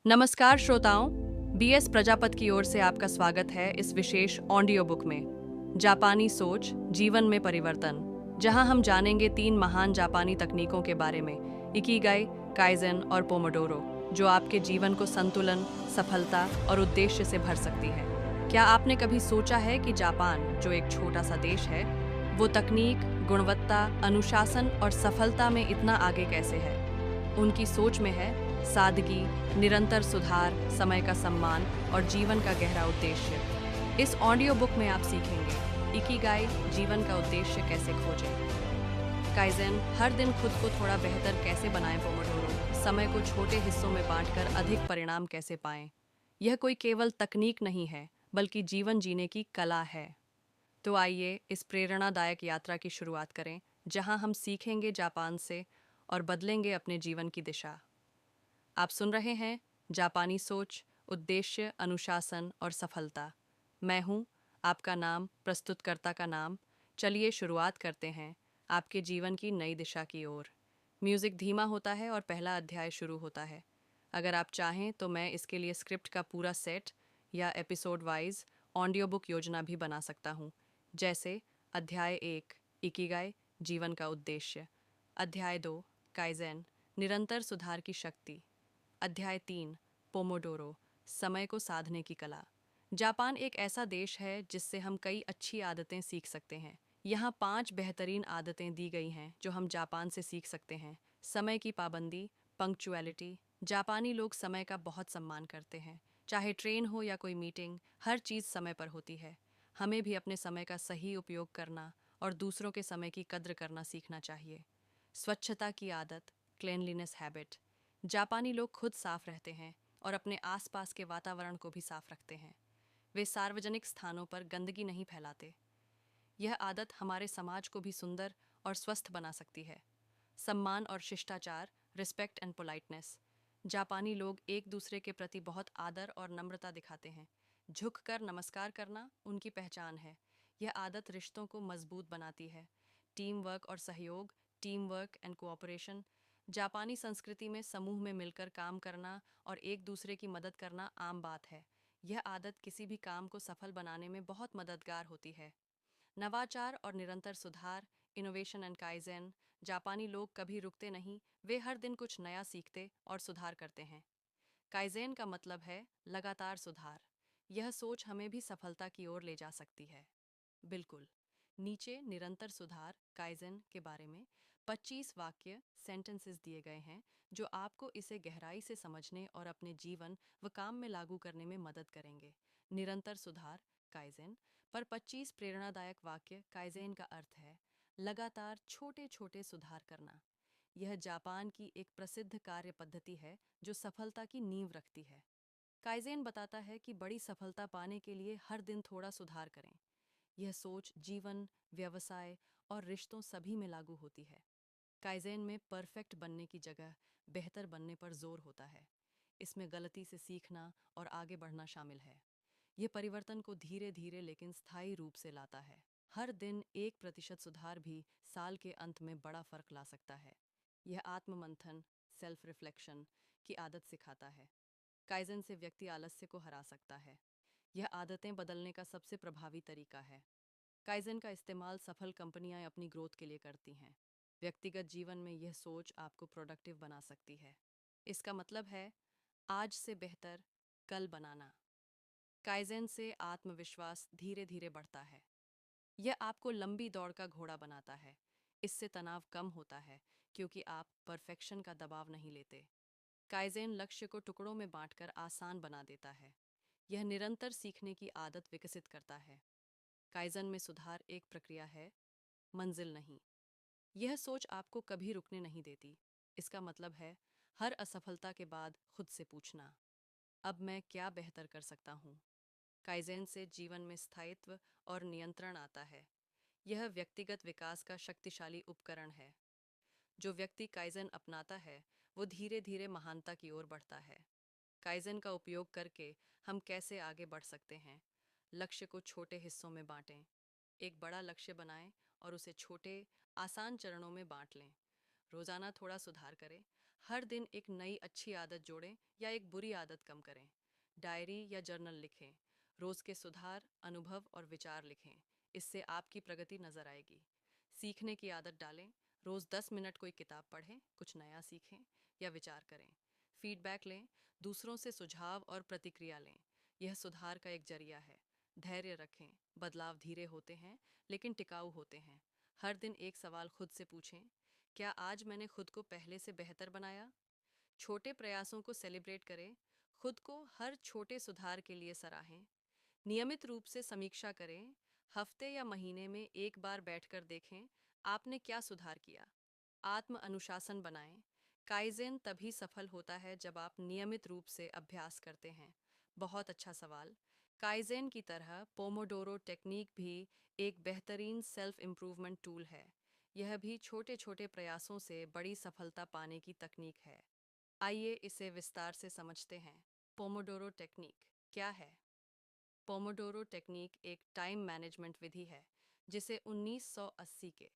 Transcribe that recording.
नमस्कार श्रोताओं, बीएस प्रजापत की ओर से आपका स्वागत है इस विशेष ऑडियो बुक में जापानी सोच जीवन में परिवर्तन, जहां हम जानेंगे 3 महान जापानी तकनीकों के बारे में इकिगाई, काइज़ेन और पोमोडोरो, जो आपके जीवन को संतुलन, सफलता और उद्देश्य से भर सकती है। क्या आपने कभी सोचा है कि जापान, जो एक छोटा सा देश है, वो तकनीक, गुणवत्ता, अनुशासन और सफलता में इतना आगे कैसे है? उनकी सोच में है सादगी, निरंतर सुधार, समय का सम्मान और जीवन का गहरा उद्देश्य। इस ऑडियो बुक में आप सीखेंगे इकिगाई, जीवन का उद्देश्य कैसे खोजें, काइज़ेन, हर दिन खुद को थोड़ा बेहतर कैसे बनाएं, पोमोडोरो, समय को छोटे हिस्सों में बांटकर अधिक परिणाम कैसे पाएं। यह कोई केवल तकनीक नहीं है, बल्कि जीवन जीने की कला है। तो आइए इस प्रेरणादायक यात्रा की शुरुआत करें, जहां हम सीखेंगे जापान से और बदलेंगे अपने जीवन की दिशा। आप सुन रहे हैं जापानी सोच, उद्देश्य, अनुशासन और सफलता। मैं हूं आपका नाम, प्रस्तुतकर्ता का नाम। चलिए शुरुआत करते हैं आपके जीवन की नई दिशा की ओर। म्यूजिक धीमा होता है और पहला अध्याय शुरू होता है। अगर आप चाहें तो मैं इसके लिए स्क्रिप्ट का पूरा सेट या एपिसोड वाइज ऑडियो बुक योजना भी बना सकता हूं, जैसे अध्याय 1 इकिगाई, जीवन का उद्देश्य, अध्याय 2 काइज़ेन, निरंतर सुधार की शक्ति, अध्याय 3 पोमोडोरो, समय को साधने की कला। जापान एक ऐसा देश है जिससे हम कई अच्छी आदतें सीख सकते हैं। यहाँ 5 बेहतरीन आदतें दी गई हैं जो हम जापान से सीख सकते हैं। समय की पाबंदी, पंक्चुअलिटी। जापानी लोग समय का बहुत सम्मान करते हैं। चाहे ट्रेन हो या कोई मीटिंग, हर चीज़ समय पर होती है। हमें भी अपने समय का सही उपयोग करना और दूसरों के समय की कद्र करना सीखना चाहिए। स्वच्छता की आदत, क्लीनलीनेस हैबिट। जापानी लोग खुद साफ रहते हैं और अपने आसपास के वातावरण को भी साफ रखते हैं। वे सार्वजनिक स्थानों पर गंदगी नहीं फैलाते। यह आदत हमारे समाज को भी सुंदर और स्वस्थ बना सकती है। सम्मान और शिष्टाचार, रिस्पेक्ट एंड पोलाइटनेस। जापानी लोग एक दूसरे के प्रति बहुत आदर और नम्रता दिखाते हैं। झुककर नमस्कार करना उनकी पहचान है। यह आदत रिश्तों को मजबूत बनाती है। टीम वर्क और सहयोग, टीम वर्क एंड कोऑपरेशन। जापानी संस्कृति में समूह में मिलकर काम करना और एक दूसरे की मदद करना आम बात है। यह आदत किसी भी काम को सफल बनाने में बहुत मददगार होती है। नवाचार और निरंतर सुधार, इनोवेशन एंड काइज़ेन। जापानी लोग कभी रुकते नहीं, वे हर दिन कुछ नया सीखते और सुधार करते हैं। काइज़ेन का मतलब है लगातार सुधार। यह सोच हमें भी सफलता की ओर ले जा सकती है। बिल्कुल। नीचे निरंतर सुधार, काइज़ेन के बारे में 25 वाक्य, सेंटेंसेस दिए गए हैं जो आपको इसे गहराई से समझने और अपने जीवन व काम में लागू करने में मदद करेंगे। निरंतर सुधार, काइज़ेन पर 25 प्रेरणादायक वाक्य। काइज़ेन का अर्थ है लगातार छोटे छोटे सुधार करना। यह जापान की एक प्रसिद्ध कार्य पद्धति है जो सफलता की नींव रखती है। काइज़ेन बताता है कि बड़ी सफलता पाने के लिए हर दिन थोड़ा सुधार करें। यह सोच जीवन, व्यवसाय और रिश्तों सभी में लागू होती है। काइज़ेन में परफेक्ट बनने की जगह बेहतर बनने पर जोर होता है। इसमें गलती से सीखना और आगे बढ़ना शामिल है। यह परिवर्तन को धीरे धीरे लेकिन स्थायी रूप से लाता है। हर दिन 1% सुधार भी साल के अंत में बड़ा फर्क ला सकता है। यह आत्ममंथन, सेल्फ रिफ्लेक्शन की आदत सिखाता है। काइज़ेन से व्यक्ति आलस्य को हरा सकता है। यह आदतें बदलने का सबसे प्रभावी तरीका है। काइज़ेन का इस्तेमाल सफल कंपनियां अपनी ग्रोथ के लिए करती हैं। व्यक्तिगत जीवन में यह सोच आपको प्रोडक्टिव बना सकती है। इसका मतलब है आज से बेहतर कल बनाना। काइज़ेन से आत्मविश्वास धीरे धीरे बढ़ता है। यह आपको लंबी दौड़ का घोड़ा बनाता है। इससे तनाव कम होता है क्योंकि आप परफेक्शन का दबाव नहीं लेते। काइज़ेन लक्ष्य को टुकड़ों में बांटकर आसान बना देता है। यह निरंतर सीखने की आदत विकसित करता है। काइज़न में सुधार एक प्रक्रिया है, मंजिल नहीं। यह सोच आपको कभी रुकने नहीं देती। इसका मतलब है हर असफलता के बाद खुद से पूछना, अब मैं क्या बेहतर कर सकता हूँ। काइज़ेन से जीवन में स्थायित्व और नियंत्रण आता है। यह व्यक्तिगत विकास का शक्तिशाली उपकरण है। जो व्यक्ति काइज़ेन अपनाता है वो धीरे धीरे महानता की ओर बढ़ता है। काइज़ेन का उपयोग करके हम कैसे आगे बढ़ सकते हैं? लक्ष्य को छोटे हिस्सों में बांटें। एक बड़ा लक्ष्य बनाएं और उसे छोटे, आसान चरणों में बांट लें। रोज़ाना थोड़ा सुधार करें। हर दिन एक नई अच्छी आदत जोड़ें या एक बुरी आदत कम करें। डायरी या जर्नल लिखें। रोज के सुधार, अनुभव और विचार लिखें। इससे आपकी प्रगति नजर आएगी। सीखने की आदत डालें। रोज 10 मिनट कोई किताब पढ़ें, कुछ नया सीखें या विचार करें। फीडबैक लें, दूसरों से सुझाव और प्रतिक्रिया लें। यह सुधार का एक जरिया है। धैर्य रखें, बदलाव धीरे होते हैं लेकिन टिकाऊ होते हैं। हर दिन एक सवाल खुद से पूछें, क्या आज मैंने खुद को पहले से बेहतर बनाया? छोटे प्रयासों को सेलिब्रेट करें, खुद को हर छोटे सुधार के लिए सराहें। नियमित रूप से समीक्षा करें, हफ्ते या महीने में एक बार बैठकर देखें आपने क्या सुधार किया। आत्म अनुशासन बनाएं। काइज़ेन तभी सफल होता है जब आप नियमित रूप से अभ्यास करते हैं। बहुत अच्छा सवाल। काइज़ेन की तरह पोमोडोरो टेक्निक भी एक बेहतरीन सेल्फ इम्प्रूवमेंट टूल है। यह भी छोटे छोटे प्रयासों से बड़ी सफलता पाने की तकनीक है। आइए इसे विस्तार से समझते हैं। पोमोडोरो टेक्निक क्या है? पोमोडोरो टेक्निक एक टाइम मैनेजमेंट विधि है जिसे 1980 के